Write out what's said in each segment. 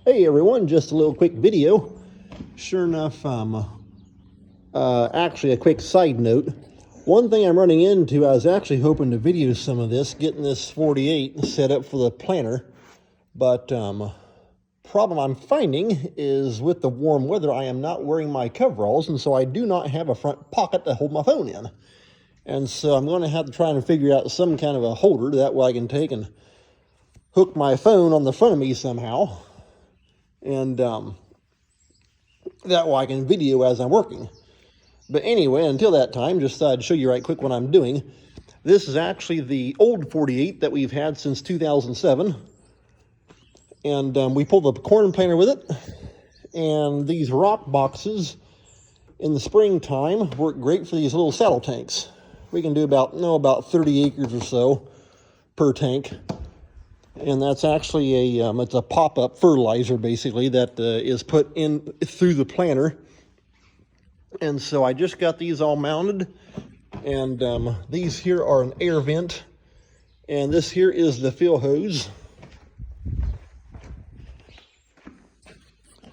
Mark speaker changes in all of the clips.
Speaker 1: Hey everyone, just a little quick video. Sure enough, actually a quick side note. One thing I'm running into, I was actually hoping to video some of this, getting this 48 set up for the planter. But problem I'm finding is with the warm weather, I am not wearing my coveralls, and so I do not have a front pocket to hold my phone in. And so I'm going to have to try and figure out some kind of a holder, that way I can take and hook my phone on the front of me somehow. And that way I can video as I'm working. But anyway, until that time, just thought I'd show you right quick what I'm doing. This is actually the old 48 that we've had since 2007. And we pulled the corn planter with it. And these rock boxes in the springtime work great for these little saddle tanks. We can do about 30 acres or so per tank. And that's actually it's a pop-up fertilizer, basically, that is put in through the planter. And so I just got these all mounted. And these here are an air vent. And this here is the fill hose.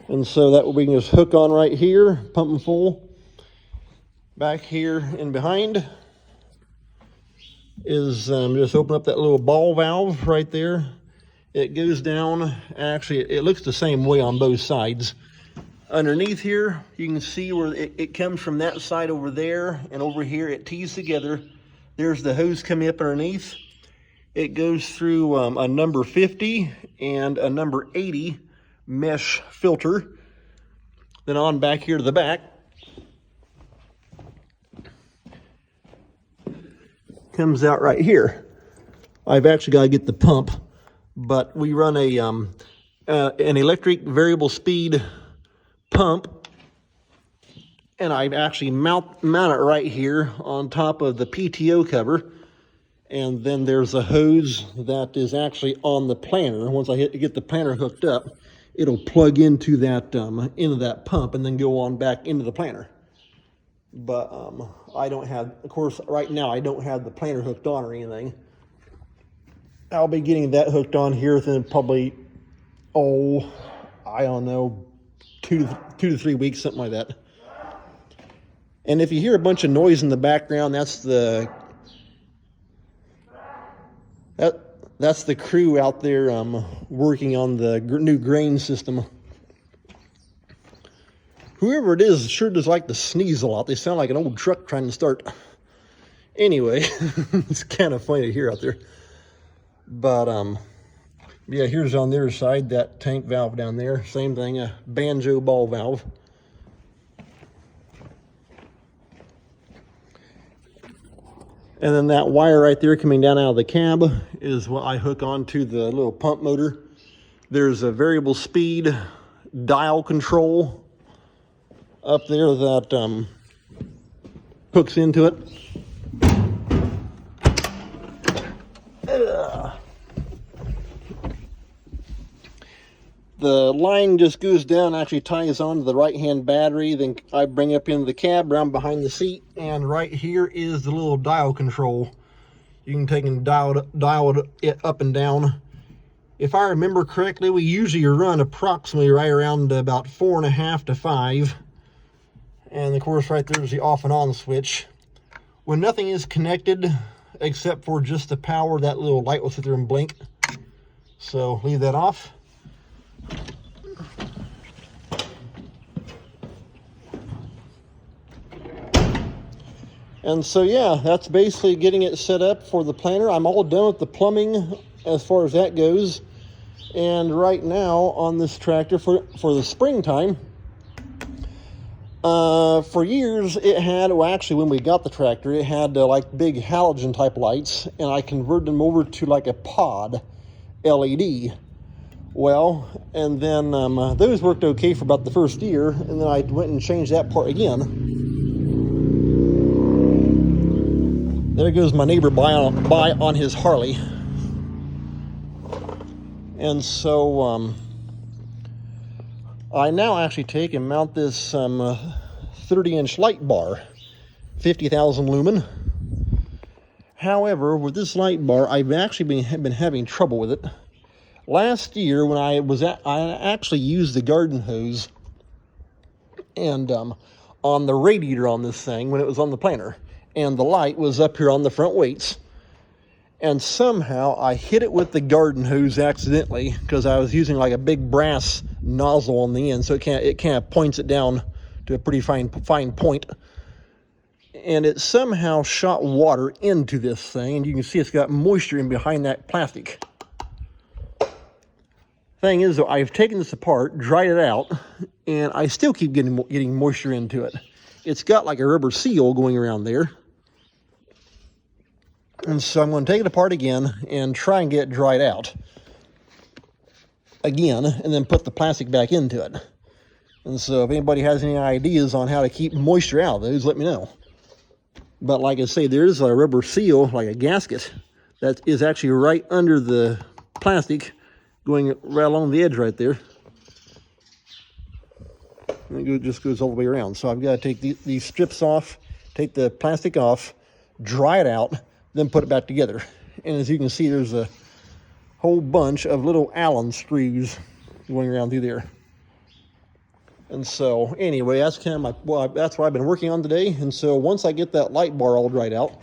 Speaker 1: And so that we can just hook on right here, pump them full. Back here and behind is just open up that little ball valve right there. It goes down, actually it looks the same way on both sides. Underneath here you can see where it comes from that side over there, and over here it tees together. There's the hose coming up underneath. It goes through a number 50 and a number 80 mesh filter. Then on back here to the back comes out right here. I've actually got to get the pump, but we run an electric variable speed pump, and I actually mount it right here on top of the PTO cover. And then there's a hose that is actually on the planter. Once I get the planter hooked up, it'll plug into that pump and then go on back into the planter. But I don't have, of course, right now I don't have the planter hooked on or anything. I'll be getting that hooked on here within probably, I don't know, two to 3 weeks, something like that. And if you hear a bunch of noise in the background, that's the crew out there working on the new grain system. Whoever it is sure does like to sneeze a lot. They sound like an old truck trying to start. Anyway, it's kind of funny to hear out there. But yeah, here's on their side, that tank valve down there. Same thing, a banjo ball valve. And then that wire right there coming down out of the cab is what I hook onto the little pump motor. There's a variable speed dial control up there that hooks into it. The line just goes down, actually ties onto the right-hand battery. Then I bring up into the cab, around behind the seat, and right here is the little dial control. You can take and dial it up and down. If I remember correctly, we usually run approximately right around about 4.5 to 5. And of course, right there's the off and on switch. When nothing is connected, except for just the power, that little light will sit there and blink. So leave that off. And so yeah, that's basically getting it set up for the planter. I'm all done with the plumbing as far as that goes. And right now on this tractor for the springtime, for years it had, well actually when we got the tractor, it had like big halogen type lights, and I converted them over to like a pod LED. Well, and then those worked okay for about the first year, and then I went and changed that part again. There goes my neighbor by on his Harley. And so I now actually take and mount this 30-inch light bar, 50,000 lumen. However, with this light bar, I've actually been having trouble with it. Last year when I actually used the garden hose and on the radiator on this thing when it was on the planter, and the light was up here on the front weights. And somehow I hit it with the garden hose accidentally because I was using like a big brass nozzle on the end, so it kind of points it down to a pretty fine point. And it somehow shot water into this thing, and you can see it's got moisture in behind that plastic. Thing is, though, I've taken this apart, dried it out, and I still keep getting moisture into it. It's got like a rubber seal going around there. And so I'm going to take it apart again and try and get it dried out again, and then put the plastic back into it. And so if anybody has any ideas on how to keep moisture out of those, let me know. But like I say, there's a rubber seal, like a gasket, that is actually right under the plastic, going right along the edge right there. And it just goes all the way around. So I've got to take these strips off, take the plastic off, dry it out, then put it back together. And as you can see, there's a whole bunch of little Allen screws going around through there. And so anyway, that's kind of that's what I've been working on today. And so once I get that light bar all dried out,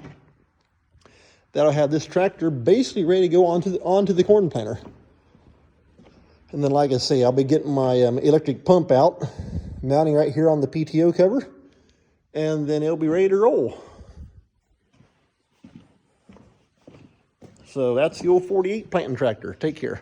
Speaker 1: that'll have this tractor basically ready to go onto the corn planter. And then, like I say, I'll be getting my electric pump out, mounting right here on the PTO cover, and then it'll be ready to roll. So that's the old 48 planting tractor. Take care.